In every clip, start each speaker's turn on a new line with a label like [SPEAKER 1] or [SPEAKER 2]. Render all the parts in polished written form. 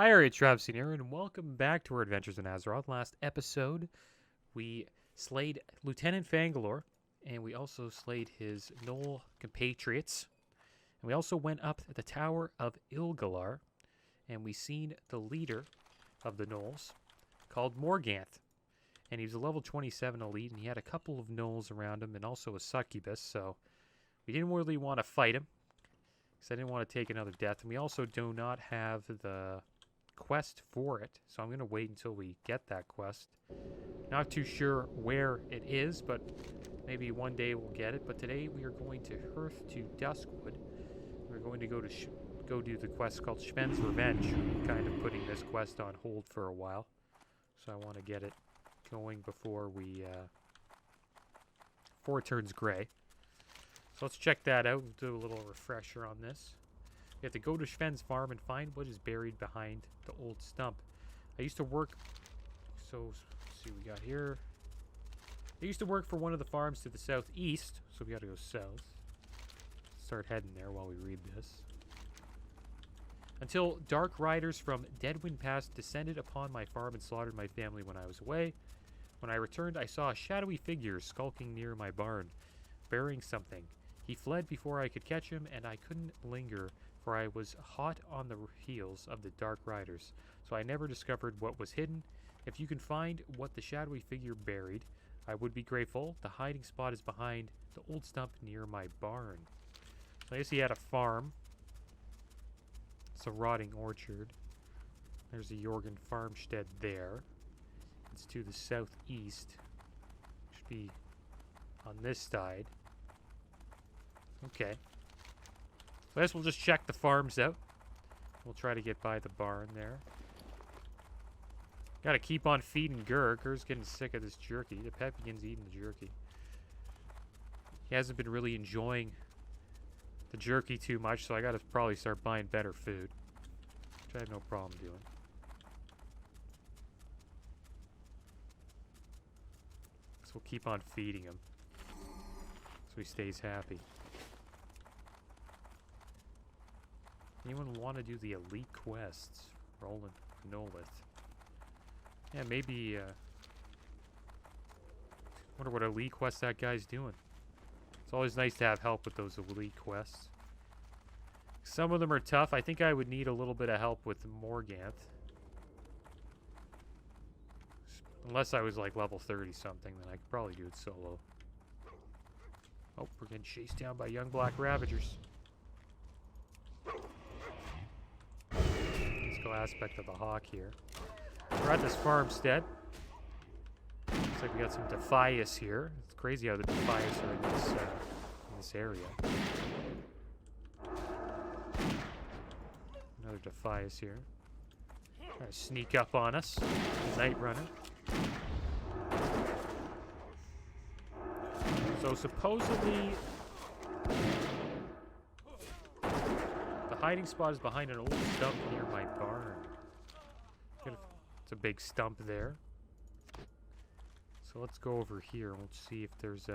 [SPEAKER 1] Hi, it's Travis here, and welcome back to our adventures in Azeroth. Last episode, we slayed Lieutenant Fangalore, and we also slayed his Gnoll compatriots. And we also went up at the Tower of Ilgalar, and we seen the leader of the Gnolls, called Morganth. And he was a level 27 elite, and he had a couple of Gnolls around him, and also a succubus, so we didn't really want to fight him, because I didn't want to take another death. And we also do not have the quest for it, so I'm going to wait until we get that quest. Not too sure where it is, but maybe one day we'll get it. But today we are going to Hearth to Duskwood. We're going to go do the quest called Sven's Revenge. I'm kind of putting this quest on hold for a while, so I want to get it going before it turns gray. So let's check that out. We'll do a little refresher on this. We have to go to Sven's farm and find what is buried behind the old stump. I used to work, so let's see what we got here. I used to work for one of the farms to the southeast, so we got to go south. Start heading there while we read this. Until dark riders from Deadwind Pass descended upon my farm and slaughtered my family when I was away. When I returned, I saw a shadowy figure skulking near my barn, bearing something. He fled before I could catch him, and I couldn't linger, for I was hot on the heels of the Dark Riders, so I never discovered what was hidden. If you can find what the shadowy figure buried, I would be grateful. The hiding spot is behind the old stump near my barn. So I guess he had a farm. It's a rotting orchard. There's a Jorgen farmstead there. It's to the southeast. Should be on this side. Okay. So I guess we'll just check the farms out. We'll try to get by the barn there. Gotta keep on feeding Gur. Gur's getting sick of this jerky. The pet begins eating the jerky. He hasn't been really enjoying the jerky too much, so I gotta probably start buying better food, which I have no problem doing. So we'll keep on feeding him so he stays happy. Anyone want to do the elite quests? Roland Nolith. Yeah, maybe, wonder what elite quest that guy's doing. It's always nice to have help with those elite quests. Some of them are tough. I think I would need a little bit of help with Morganth. Unless I was like level 30 something, then I could probably do it solo. Oh, we're getting chased down by young black ravagers. Aspect of the hawk here. We're at this farmstead. Looks like we got some Defias here. It's crazy how the Defias are in this area. Another Defias here. Trying to sneak up on us. Night Runner. So supposedly the hiding spot is behind an old stump near my barn. It's a big stump there. So let's go over here and we'll see if there's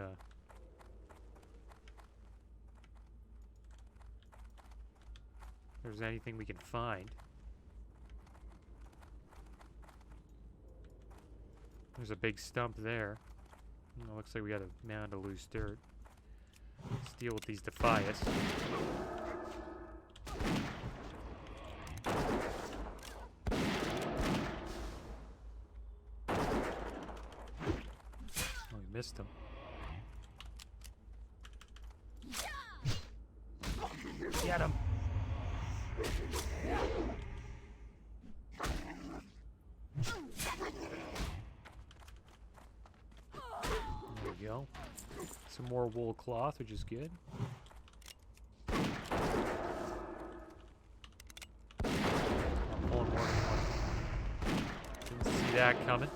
[SPEAKER 1] anything we can find. There's a big stump there. Oh, looks like we got a mound of loose dirt. Let's deal with these Defias. Missed him. Get him. There we go. Some more wool cloth, which is good. I'm pulling more than one. Didn't see that coming.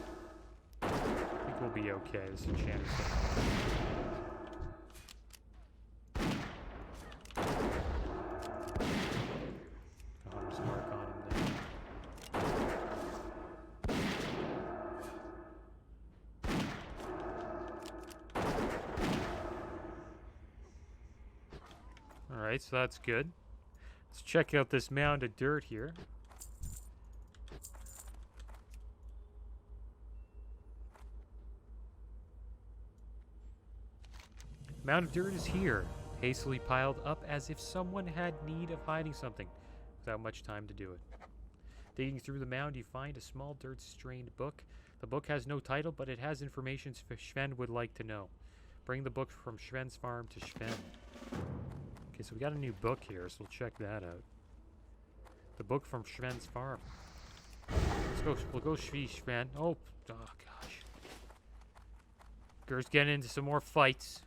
[SPEAKER 1] We'll be okay. This enchanter's Hunter's mark on him there. Alright, so that's good. Let's check out this mound of dirt here. Mound of dirt is here, hastily piled up as if someone had need of hiding something, without much time to do it. Digging through the mound, you find a small dirt-stained book. The book has no title, but it has information Sven would like to know. Bring the book from Sven's farm to Sven. Okay, so we got a new book here, so we'll check that out. The book from Sven's farm. Let's go. We'll go Sven. Oh gosh. Ger's getting into some more fights.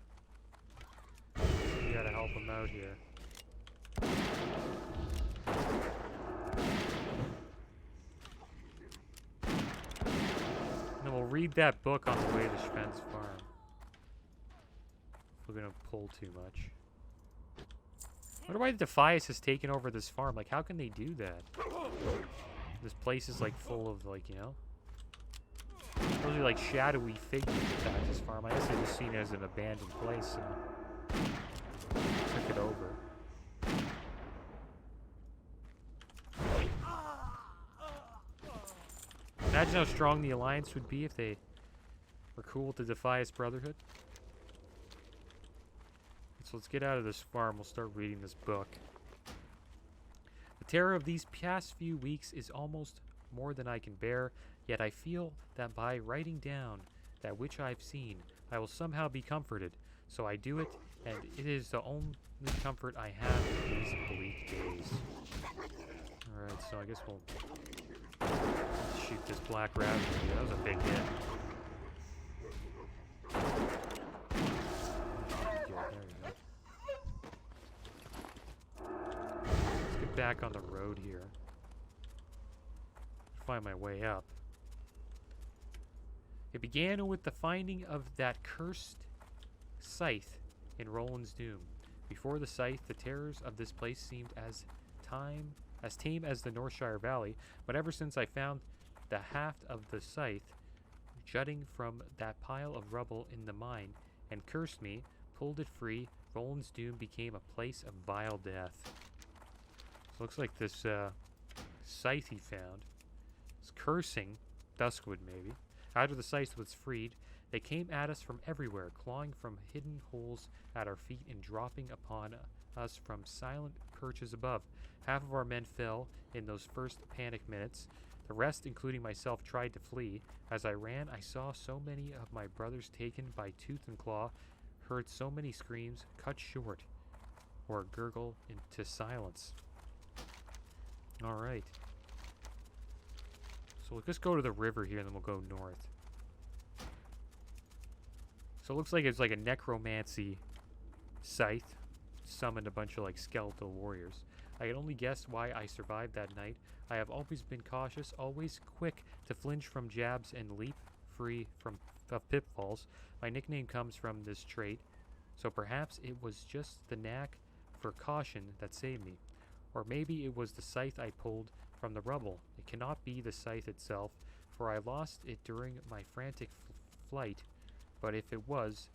[SPEAKER 1] We gotta help him out here. And then we'll read that book on the way to Sven's farm. If we're gonna pull too much. I wonder why the Defias has taken over this farm. Like, how can they do that? This place is, like, full of, like, you know? Those are, like, shadowy figures attack this farm. I guess they just seen it as an abandoned place and took it over. Imagine how strong the Alliance would be if they were cool with the Defias Brotherhood. So let's get out of this farm. We'll start reading this book. The terror of these past few weeks is almost more than I can bear, yet I feel that by writing down that which I've seen, I will somehow be comforted. So I do it, and it is the only comfort I have in these bleak days. Alright, so I guess we'll shoot this black rabbit. That was a big hit. Back on the road here. Find my way up. It began with the finding of that cursed scythe in Roland's Doom. Before the scythe, the terrors of this place seemed as tame as the Northshire Valley, but ever since I found the haft of the scythe jutting from that pile of rubble in the mine and cursed me, pulled it free, Roland's Doom became a place of vile death. Looks like this scythe he found is cursing Duskwood, maybe. After the scythe was freed, they came at us from everywhere, clawing from hidden holes at our feet and dropping upon us from silent perches above. Half of our men fell in those first panic minutes. The rest, including myself, tried to flee. As I ran, I saw so many of my brothers taken by tooth and claw, heard so many screams cut short or gurgle into silence. Alright. So we'll just go to the river here and then we'll go north. So it looks like it's like a necromancy scythe. Summoned a bunch of like skeletal warriors. I can only guess why I survived that night. I have always been cautious, always quick to flinch from jabs and leap free of pitfalls. My nickname comes from this trait. So perhaps it was just the knack for caution that saved me. Or maybe it was the scythe I pulled from the rubble. It cannot be the scythe itself, for I lost it during my frantic flight. But if it was,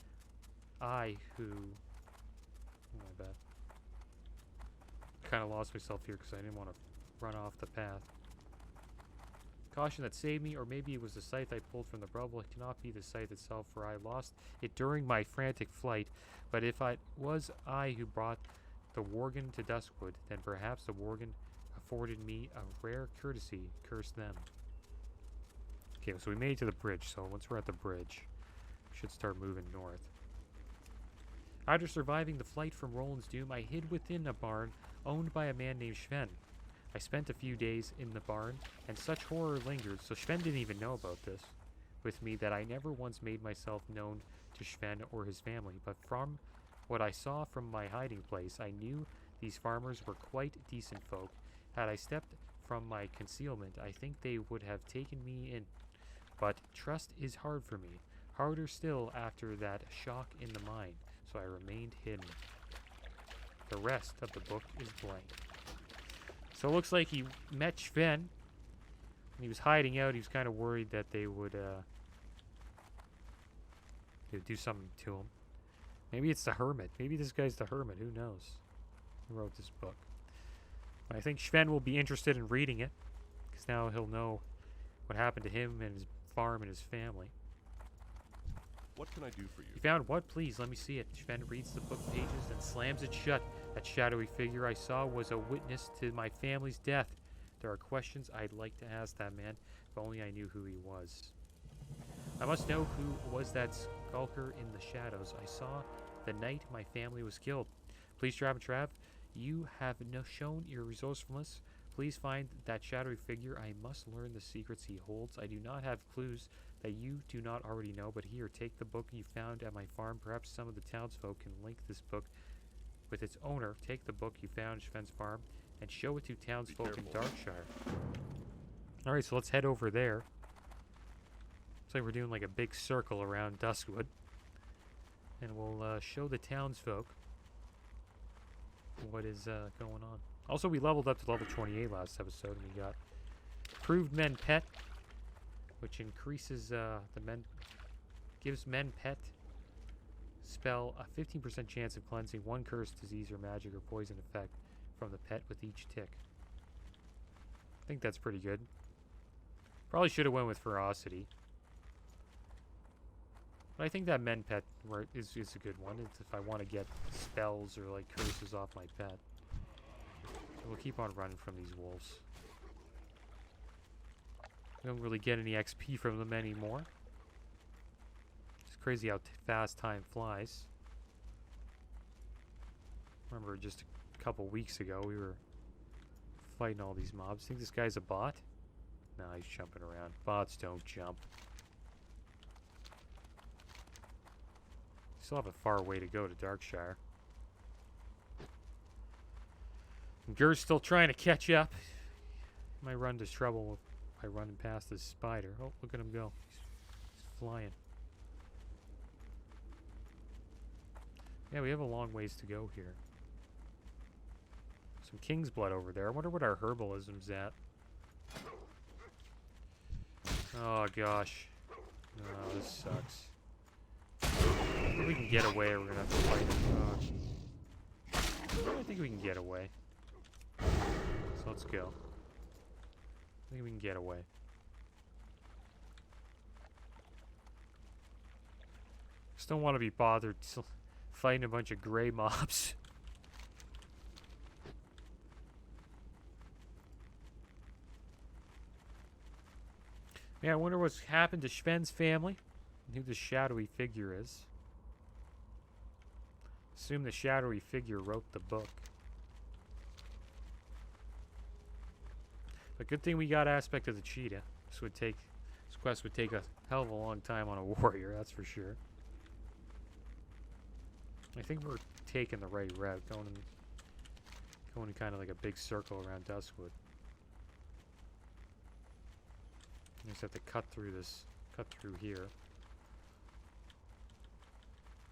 [SPEAKER 1] I who... Oh, my bad. Kind of lost myself here because I didn't want to run off the path. Caution that saved me, or maybe it was the scythe I pulled from the rubble. It cannot be the scythe itself, for I lost it during my frantic flight. But if it was I who brought the Worgen to Duskwood, then perhaps the Worgen afforded me a rare courtesy. Curse them. Okay, so we made it to the bridge, so once we're at the bridge, we should start moving north. After surviving the flight from Roland's Doom, I hid within a barn owned by a man named Sven. I spent a few days in the barn, and such horror lingered, so Sven didn't even know about this, with me that I never once made myself known to Sven or his family, but from what I saw from my hiding place, I knew these farmers were quite decent folk. Had I stepped from my concealment, I think they would have taken me in. But trust is hard for me. Harder still after that shock in the mine, so I remained hidden. The rest of the book is blank. So it looks like he met Sven. When he was hiding out, he was kind of worried that they would do something to him. Maybe it's the Hermit. Maybe this guy's the Hermit. Who knows? Who wrote this book? I think Sven will be interested in reading it, because now he'll know what happened to him and his farm and his family.
[SPEAKER 2] What can I do for you?
[SPEAKER 1] You found what? Please, let me see it. Sven reads the book pages and slams it shut. That shadowy figure I saw was a witness to my family's death. There are questions I'd like to ask that man, if only I knew who he was. I must know who was that skulker in the shadows I saw the night my family was killed. Please, Trav, you have shown your resourcefulness. Please find that shadowy figure. I must learn the secrets he holds. I do not have clues that you do not already know, but here, take the book you found at my farm. Perhaps some of the townsfolk can link this book with its owner. Take the book you found at Sven's farm and show it to townsfolk in Darkshire. Alright, so let's head over there. Looks like we're doing like a big circle around Duskwood. And we'll show the townsfolk what is going on. Also, we leveled up to level 28 last episode, and we got Proved Men Pet, which increases gives Men Pet spell a 15% chance of cleansing one curse, disease, or magic or poison effect from the pet with each tick. I think that's pretty good. Probably should have went with Ferocity. But I think that Men Pet is a good one. It's if I want to get spells or like curses off my pet. So we'll keep on running from these wolves. We don't really get any XP from them anymore. It's crazy how fast time flies. Remember just a couple weeks ago we were fighting all these mobs. Think this guy's a bot? Nah, he's jumping around. Bots don't jump. Still have a far way to go to Darkshire. Gur's still trying to catch up. Might run into trouble by running past this spider. Oh, look at him go. He's flying. Yeah, we have a long ways to go here. Some king's blood over there. I wonder what our herbalism's at. Oh, gosh. Oh, this sucks. I think we can get away or we're going to have to fight him. I think we can get away. So let's go. I think we can get away. Just don't want to be bothered fighting a bunch of gray mobs. Yeah, I wonder what's happened to Sven's family and who the shadowy figure is. Assume the shadowy figure wrote the book. But good thing we got aspect of the cheetah. This quest would take a hell of a long time on a warrior, that's for sure. I think we're taking the right route, going in kind of like a big circle around Duskwood. We just have to cut through here.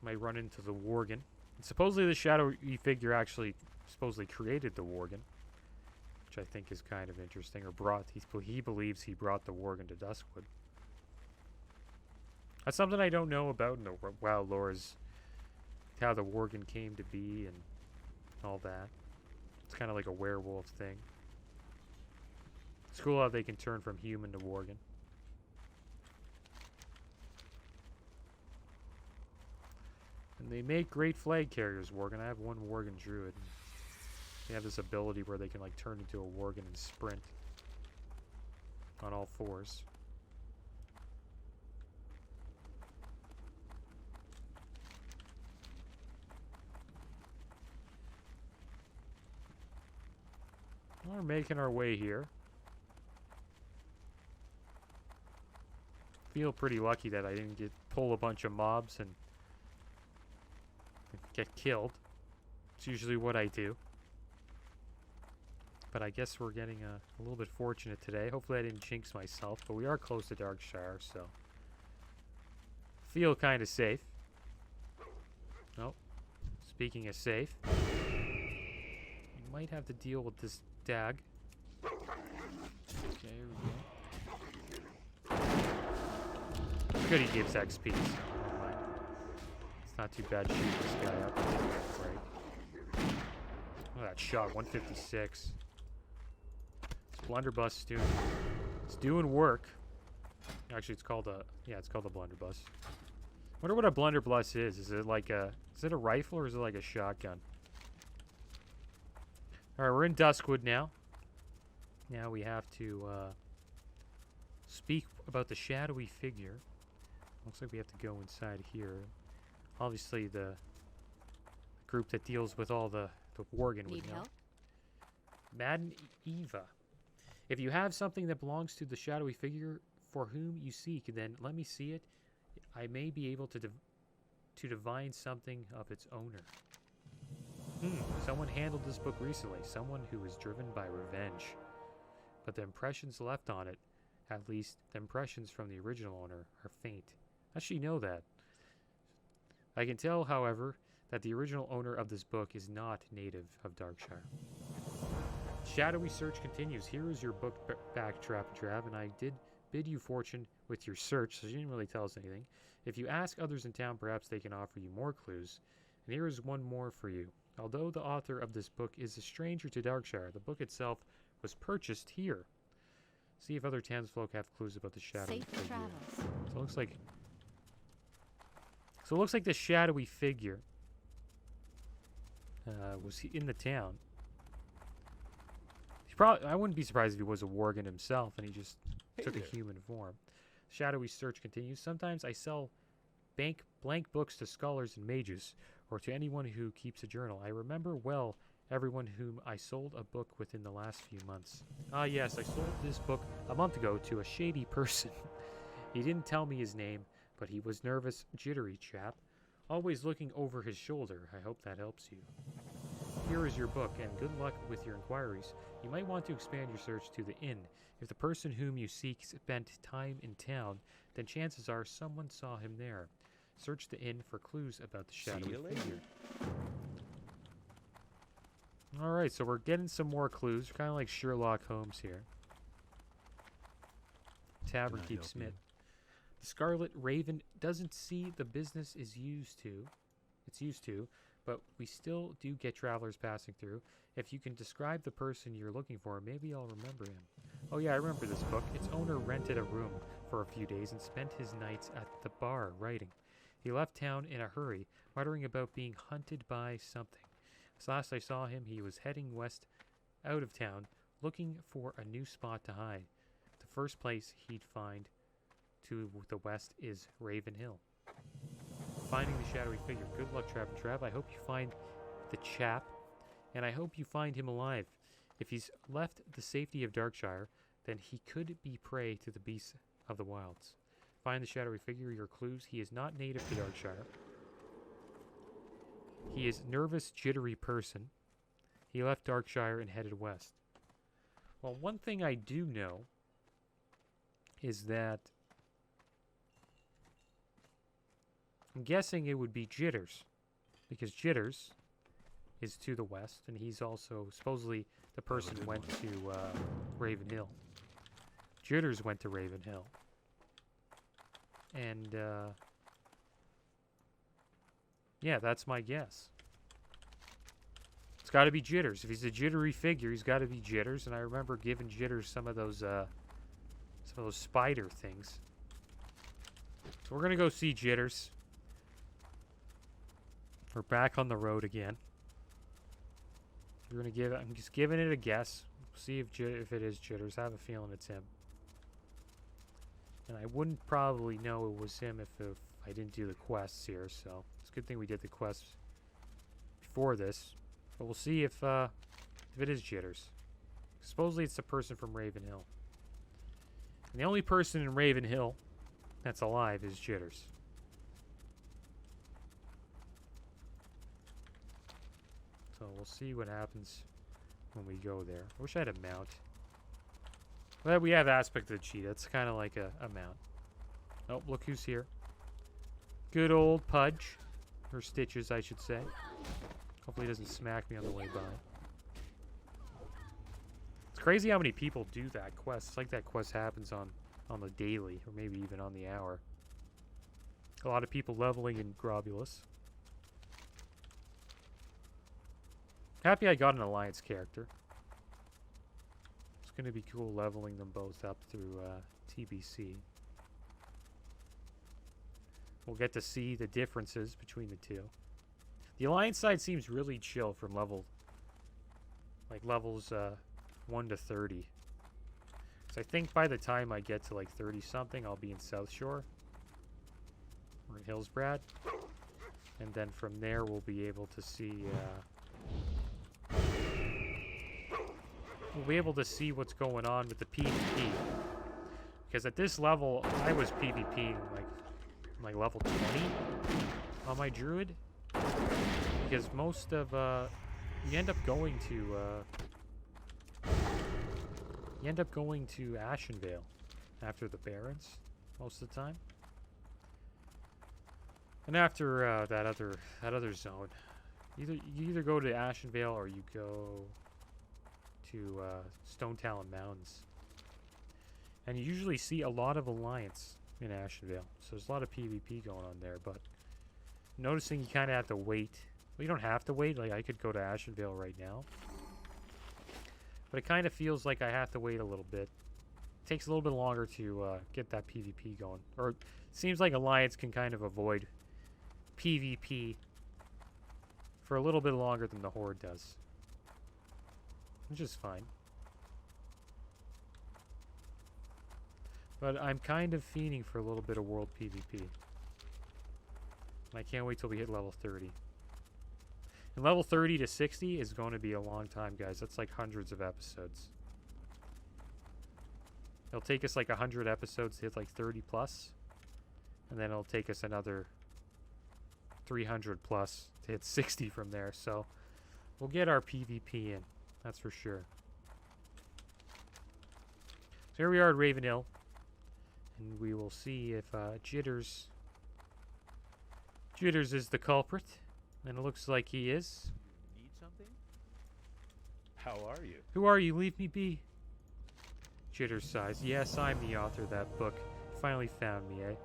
[SPEAKER 1] Might run into the Worgen. And supposedly the shadowy figure actually supposedly created the Worgen, which I think is kind of interesting. Or he believes he brought the Worgen to Duskwood. That's something I don't know about in the WoW lore, is how the Worgen came to be and all that. It's kind of like a werewolf thing. It's cool how they can turn from human to Worgen. And they make great flag carriers, Worgen. I have one Worgen druid. They have this ability where they can like turn into a Worgen and sprint on all fours. We're making our way here. Feel pretty lucky that I didn't pull a bunch of mobs and get killed. It's usually what I do. But I guess we're getting a little bit fortunate today. Hopefully I didn't jinx myself, but we are close to Darkshire, so feel kind of safe. Oh, speaking of safe, we might have to deal with this dag. Okay, here we go. Good, he gives XP. So never mind. It's not too bad shooting this guy up. Right. Oh, that shot, 156. This blunderbuss is doing work. Actually, it's called a blunderbuss. Wonder what a blunderbuss is. Is it like a... Is it a rifle or is it like a shotgun? Alright, we're in Duskwood now. Now we have to speak about the shadowy figure. Looks like we have to go inside here. Obviously the group that deals with all the Worgen would know. Madden Eva. If you have something that belongs to the shadowy figure for whom you seek, then let me see it. I may be able to divine something of its owner. Someone handled this book recently. Someone who was driven by revenge. But the impressions left on it, at least the impressions from the original owner, are faint. How does she know that? I can tell, however, that the original owner of this book is not native of Darkshire. Shadowy search continues. Here is your book back, Trap and Trav, and I did bid you fortune with your search, so she didn't really tell us anything. If you ask others in town, perhaps they can offer you more clues. And here is one more for you. Although the author of this book is a stranger to Darkshire, the book itself was purchased here. See if other townsfolk have clues about the shadowy figure. So it looks like the shadowy figure was in the town. I wouldn't be surprised if he was a Worgen himself and he just took a human form. Shadowy search continues. Sometimes I sell blank books to scholars and mages, or to anyone who keeps a journal. I remember well everyone whom I sold a book within the last few months. Ah yes, I sold this book a month ago to a shady person. He didn't tell me his name, but he was nervous, jittery chap, always looking over his shoulder. I hope that helps you. Here is your book, and good luck with your inquiries. You might want to expand your search to the inn. If the person whom you seek spent time in town, then chances are someone saw him there. Search the inn for clues about the shadowy figure. Alright, so we're getting some more clues. We're kind of like Sherlock Holmes here. Tavern keeps Smith. The Scarlet Raven doesn't see the business it's used to, but we still do get travelers passing through. If you can describe the person you're looking for, maybe I'll remember him. Oh yeah, I remember this book. Its owner rented a room for a few days and spent his nights at the bar writing. He left town in a hurry, muttering about being hunted by something. As last I saw him, he was heading west out of town, looking for a new spot to hide. The first place he'd find to the west is Raven Hill. Finding the shadowy figure. Good luck, Trap and Trav. I hope you find the chap, and I hope you find him alive. If he's left the safety of Darkshire, then he could be prey to the beasts of the wilds. Find the shadowy figure, your clues. He is not native to Darkshire. He is nervous, jittery person. He left Darkshire and headed west. Well, one thing I do know is that I'm guessing it would be Jitters, because Jitters is to the west, and he's also supposedly the person who went to Raven Hill. Jitters went to Raven Hill, and yeah, that's my guess. It's got to be Jitters. If he's a jittery figure, he's got to be Jitters, and I remember giving Jitters some of those spider things. So we're gonna go see Jitters. We're back on the road again. We're gonna give. I'm just giving it a guess. See if it is Jitters. I have a feeling it's him. And I wouldn't probably know it was him if I didn't do the quests here. So it's a good thing we did the quests before this. But we'll see if it is Jitters. Supposedly it's the person from Raven Hill. And the only person in Raven Hill that's alive is Jitters. So we'll see what happens when we go there. I wish I had a mount. Well, we have aspect of the cheetah. It's kind of like a mount. Oh, look who's here. Good old Pudge. Or Stitches, I should say. Hopefully he doesn't smack me on the way by. It's crazy how many people do that quest. It's like that quest happens on the daily, or maybe even on the hour. A lot of people leveling in Grobulus. Happy I got an Alliance character. It's going to be cool leveling them both up through TBC. we'll get to see the differences between the two. The Alliance side seems really chill from levels 1 to 30. So I think by the time I get to like 30 something, I'll be in South Shore. Or in Hillsbrad. And then from there, we'll be able to see... we'll be able to see what's going on with the PvP. Because at this level, I was PvPing like level 20 on my druid. Because most of you end up going to Ashenvale after the Barrens most of the time. And after that other zone, you either go to Ashenvale or you go to Stone Talon Mountains. And you usually see a lot of Alliance in Ashenvale. So there's a lot of PvP going on there, but noticing you kind of have to wait. Well, you don't have to wait. Like, I could go to Ashenvale right now. But it kind of feels like I have to wait a little bit. It takes a little bit longer to get that PvP going. Or it seems like Alliance can kind of avoid PvP for a little bit longer than the Horde does. Which is fine. But I'm kind of fiending for a little bit of world PvP. And I can't wait till we hit level 30. And level 30 to 60 is going to be a long time, guys. That's like hundreds of episodes. It'll take us like 100 episodes to hit like 30 plus. And then it'll take us another 300 plus to hit 60 from there. So we'll get our PvP in. That's for sure. So here we are at Ravenhill. And we will see if Jitters is the culprit. And it looks like he is.
[SPEAKER 2] Need something? How are you?
[SPEAKER 1] Who are you? Leave me be. Jitters sighs. Yes, I'm the author of that book. You finally found me, eh?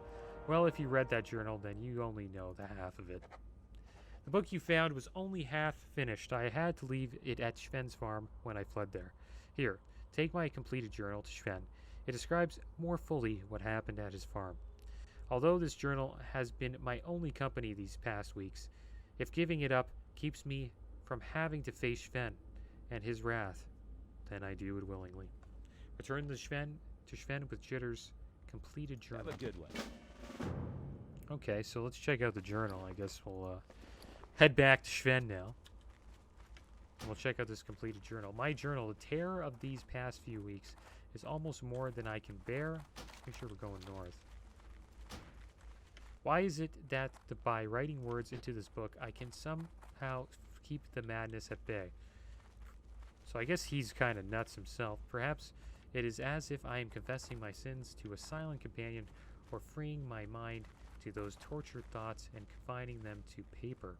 [SPEAKER 1] Well, if you read that journal, then you only know the half of it. The book you found was only half finished. I had to leave it at Sven's farm when I fled there. Here, take my completed journal to Sven. It describes more fully what happened at his farm. Although this journal has been my only company these past weeks, if giving it up keeps me from having to face Sven and his wrath, then I do it willingly. Return to Sven with Jitter's completed journal.
[SPEAKER 2] Have a good one.
[SPEAKER 1] Okay, so let's check out the journal. I guess we'll head back to Sven now. We'll check out this completed journal. My journal, the terror of these past few weeks, is almost more than I can bear. Make sure we're going north. Why is it that by writing words into this book, I can somehow keep the madness at bay? So I guess he's kind of nuts himself. Perhaps it is as if I am confessing my sins to a silent companion or freeing my mind to those tortured thoughts and confining them to paper.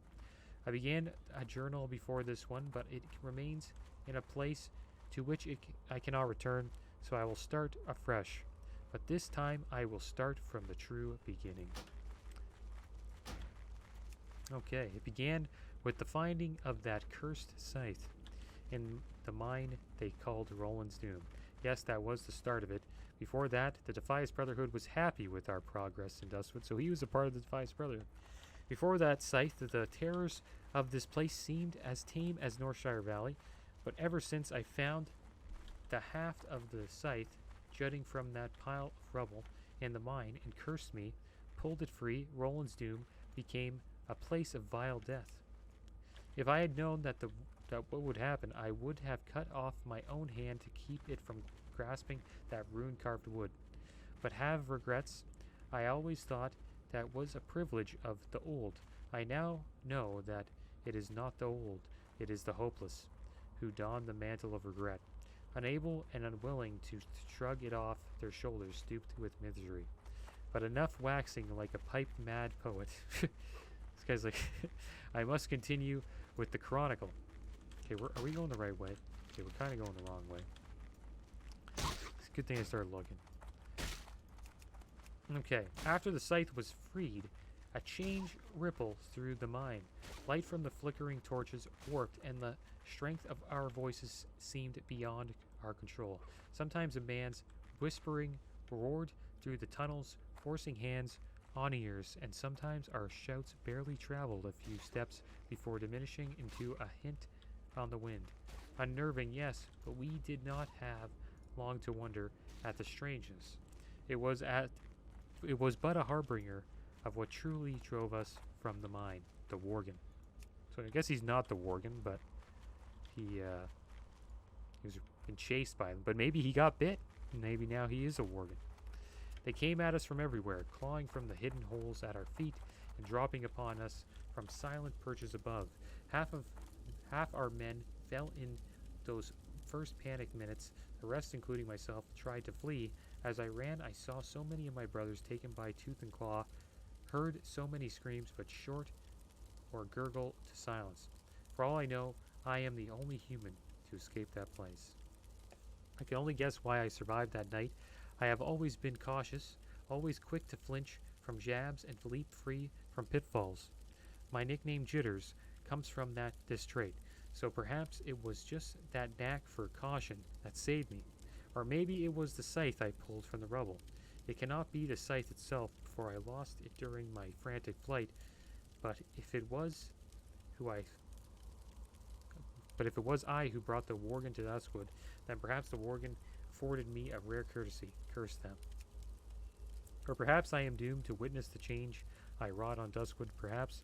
[SPEAKER 1] I began a journal before this one, but it remains in a place to which I cannot return, so I will start afresh. But this time I will start from the true beginning. Okay, it began with the finding of that cursed scythe in the mine they called Roland's Doom. Yes, that was the start of it. Before that, the Defias Brotherhood was happy with our progress in Dustwood, so he was a part of the Defias Brotherhood. Before that scythe, the terrors of this place seemed as tame as Northshire Valley, but ever since I found the haft of the scythe jutting from that pile of rubble in the mine and cursed me, pulled it free, Roland's Doom became a place of vile death. If I had known that what would happen, I would have cut off my own hand to keep it from grasping that rune-carved wood. But have regrets? I always thought that was a privilege of the old. I now know that it is not the old, it is the hopeless, who don the mantle of regret, unable and unwilling to shrug it off their shoulders, stooped with misery. But enough waxing like a pipe-mad poet. This guy's like, I must continue with the chronicle. Okay, are we going the right way? Okay, we're kind of going the wrong way. It's a good thing I started looking. Okay, after the scythe was freed, a change rippled through the mine. Light from the flickering torches warped, and the strength of our voices seemed beyond our control. Sometimes a man's whispering roared through the tunnels, forcing hands on ears, and sometimes our shouts barely traveled a few steps before diminishing into a hint on the wind. Unnerving, yes, but we did not have long to wonder at the strangeness. It was but a harbinger of what truly drove us from the mine, the Worgen. So I guess he's not the Worgen, but he was been chased by them. But maybe he got bit. Maybe now he is a Worgen. They came at us from everywhere, clawing from the hidden holes at our feet and dropping upon us from silent perches above. Half our men fell in those first panic minutes. The rest, including myself, tried to flee. As I ran, I saw so many of my brothers taken by tooth and claw, heard so many screams, but short or gurgle to silence. For all I know, I am the only human to escape that place. I can only guess why I survived that night. I have always been cautious, always quick to flinch from jabs and to leap free from pitfalls. My nickname Jitters comes from this trait, so perhaps it was just that knack for caution that saved me. Or maybe it was the scythe I pulled from the rubble. It cannot be the scythe itself, for I lost it during my frantic flight, but if it was I who brought the Worgen to Duskwood, then perhaps the Worgen afforded me a rare courtesy. Curse them. Or perhaps I am doomed to witness the change I wrought on Duskwood. Perhaps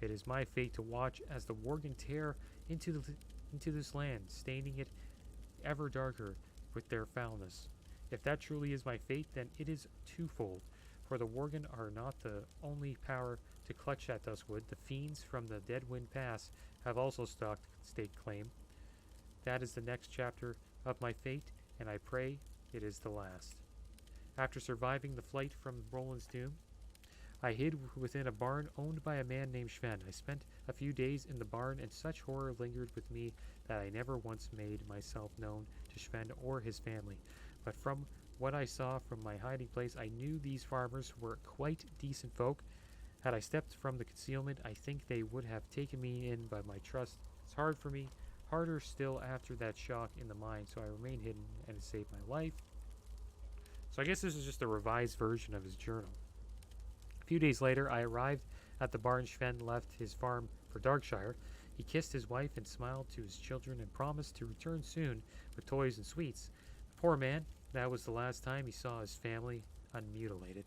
[SPEAKER 1] it is my fate to watch as the Worgen tear into this land, staining it ever darker with their foulness. If that truly is my fate, then it is twofold. For the Worgen are not the only power to clutch at Duskwood. The fiends from the Deadwind Pass have also staked claim. That is the next chapter of my fate, and I pray it is the last. After surviving the flight from Roland's Doom, I hid within a barn owned by a man named Sven. I spent a few days in the barn, and such horror lingered with me that I never once made myself known to Sven or his family. But from what I saw from my hiding place, I knew these farmers were quite decent folk. Had I stepped from the concealment, I think they would have taken me in by my trust. It's hard for me, harder still after that shock in the mine, so I remained hidden, and it saved my life. So I guess this is just a revised version of his journal. A few days later, I arrived at the barn. Sven left his farm for Darkshire. He kissed his wife and smiled to his children and promised to return soon with toys and sweets. The poor man, that was the last time he saw his family unmutilated.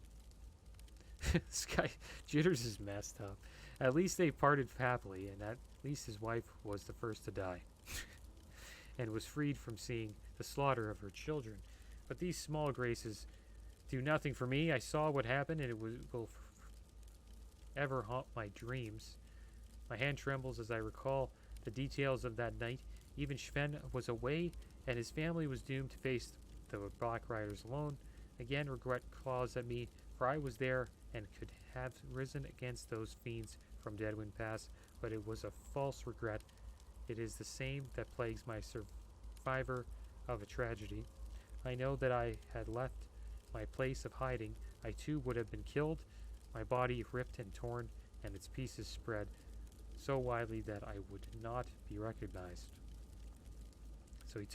[SPEAKER 1] This guy, Jitters, is messed up. At least they parted happily, and at least his wife was the first to die and was freed from seeing the slaughter of her children. But these small graces do nothing for me. I saw what happened, and it will ever haunt my dreams. My hand trembles as I recall the details of that night. Even Sven was away, and his family was doomed to face the Black Riders alone. Again, regret claws at me, for I was there and could have risen against those fiends from Deadwind Pass, but it was a false regret. It is the same that plagues my survivor of a tragedy. I know that I had left my place of hiding. I too would have been killed, my body ripped and torn, and its pieces spread so widely that I would not be recognized. So he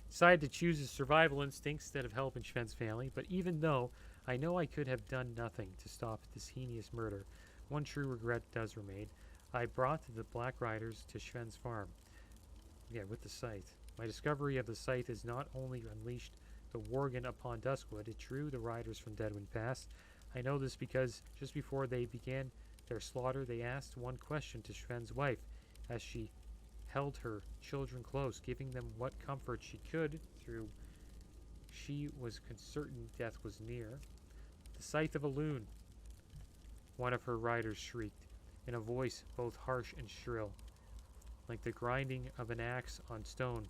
[SPEAKER 1] decided to choose his survival instinct instead of helping Sven's family, but even though I know I could have done nothing to stop this heinous murder, one true regret does remain. I brought the Black Riders to Sven's farm. Yeah, with the scythe. My discovery of the scythe has not only unleashed the Worgen upon Duskwood, it drew the riders from Deadwind Pass. I know this because just before they began their slaughter, they asked one question to Sven's wife as she held her children close, giving them what comfort she could through she was certain death was near. The scythe of a loon, one of her riders shrieked, in a voice both harsh and shrill, like the grinding of an axe on stone.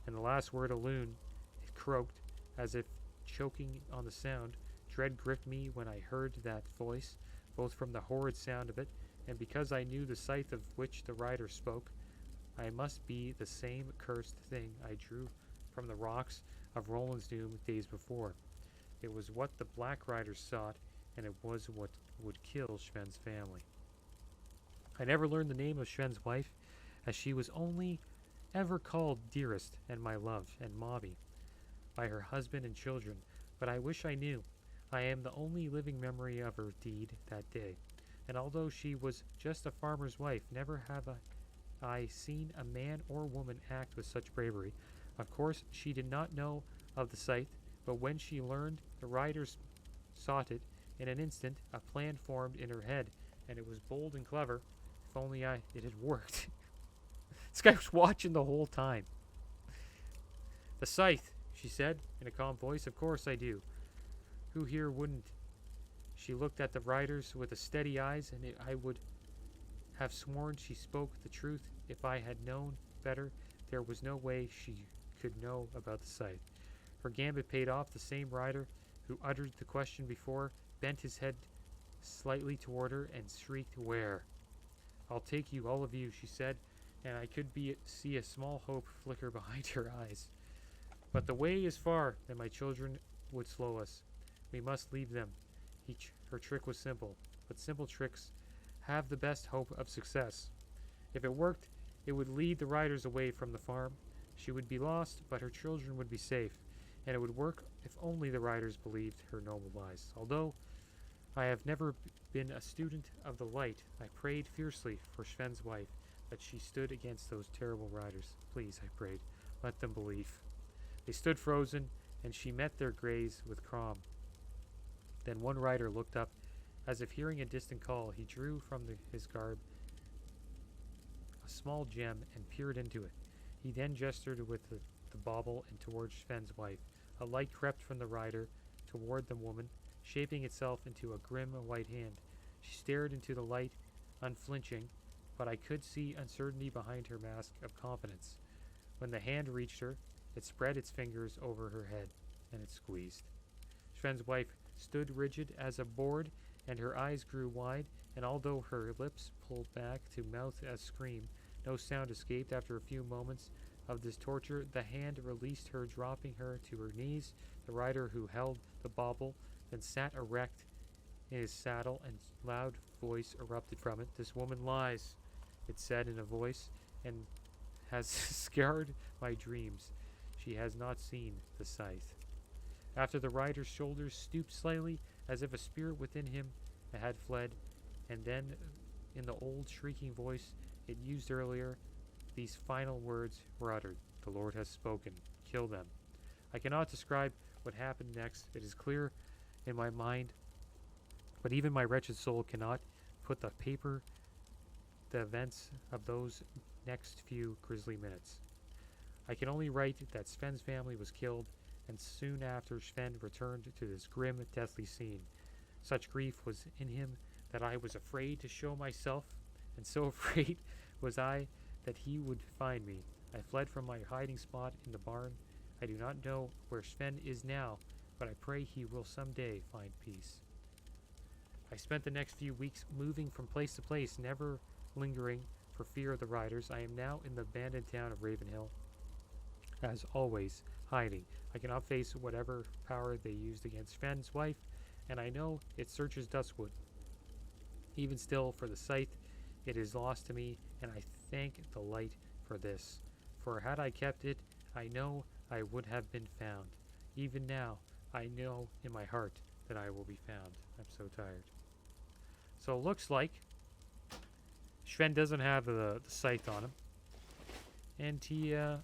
[SPEAKER 1] And the last word, a loon, it croaked, as if choking on the sound. Dread gripped me when I heard that voice, both from the horrid sound of it, and because I knew the scythe of which the rider spoke. I must be the same cursed thing I drew from the rocks of Roland's Doom days before. It was what the Black Riders sought, and it was what would kill Sven's family. I never learned the name of Sven's wife, as she was only ever called Dearest and My Love and Mommy by her husband and children, but I wish I knew. I am the only living memory of her deed that day, and although she was just a farmer's wife, never have I seen a man or woman act with such bravery. Of course, she did not know of the scythe, but when she learned the riders sought it, in an instant a plan formed in her head, and it was bold and clever. If only it had worked. This guy was watching the whole time. The scythe, she said in a calm voice. Of course I do. Who here wouldn't? She looked at the riders with a steady eyes, and I would have sworn she spoke the truth. If I had known better, there was no way she could know about the scythe. Her gambit paid off. The same rider who uttered the question before bent his head slightly toward her and shrieked, "Where?" "I'll take you, all of you," she said, and I could see a small hope flicker behind her eyes. "But the way is far, and my children would slow us. We must leave them." Her trick was simple, but simple tricks have the best hope of success. If it worked, it would lead the riders away from the farm. She would be lost, but her children would be safe, and it would work if only the riders believed her noble lies. Although I have never been a student of the light, I prayed fiercely for Sven's wife, that she stood against those terrible riders. Please, I prayed, let them believe. They stood frozen, and she met their gaze with calm. Then one rider looked up, as if hearing a distant call. He drew from his garb a small gem and peered into it. He then gestured with the bauble and towards Sven's wife. A light crept from the rider toward the woman, shaping itself into a grim white hand. She stared into the light, unflinching, but I could see uncertainty behind her mask of confidence. When the hand reached her, it spread its fingers over her head, and it squeezed. Sven's wife stood rigid as a board, and her eyes grew wide, and although her lips pulled back to mouth a scream, no sound escaped. After a few moments of this torture, the hand released her, dropping her to her knees. The rider who held the bauble then sat erect in his saddle, and loud voice erupted from it. "This woman lies," it said in a voice, "and has scarred my dreams. She has not seen the scythe." After the rider's shoulders stooped slightly, as if a spirit within him had fled, and then, in the old shrieking voice it used earlier, these final words were uttered. "The Lord has spoken. Kill them." I cannot describe what happened next. It is clear in my mind, but even my wretched soul cannot put the paper the events of those next few grisly minutes. I can only write that Sven's family was killed, and soon after Sven returned to this grim, deathly scene. Such grief was in him that I was afraid to show myself, and so afraid was I that he would find me. I fled from my hiding spot in the barn. I do not know where Sven is now, but I pray he will someday find peace. I spent the next few weeks moving from place to place, never lingering for fear of the riders. I am now in the abandoned town of Ravenhill, as always, hiding. I cannot face whatever power they used against Sven's wife, and I know it searches Duskwood. Even still, for the scythe, it is lost to me, and I thank the light for this. For had I kept it, I know I would have been found. Even now, I know in my heart that I will be found. I'm so tired. So it looks like Sven doesn't have the scythe on him, and he is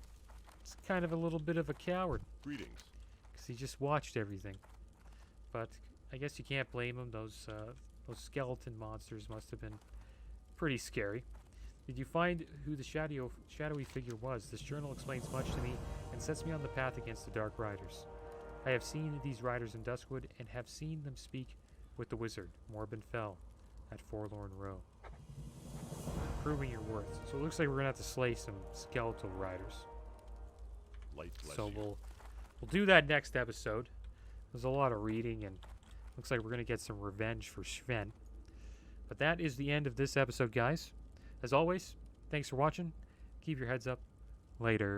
[SPEAKER 1] kind of a little bit of a coward.
[SPEAKER 2] Greetings.
[SPEAKER 1] Because he just watched everything. But I guess you can't blame him. Those skeleton monsters must have been pretty scary. Did you find who the shadowy figure was? This journal explains much to me and sets me on the path against the Dark Riders. I have seen these riders in Duskwood and have seen them speak with the wizard, Morbin Fell, at Forlorn Row. Proving your worth. So it looks like we're gonna have to slay some skeletal riders.
[SPEAKER 2] Light bless
[SPEAKER 1] So
[SPEAKER 2] you.
[SPEAKER 1] we'll do that next episode. There's a lot of reading, and looks like we're gonna get some revenge for Sven. But that is the end of this episode, guys. As always, thanks for watching. Keep your heads up. Later.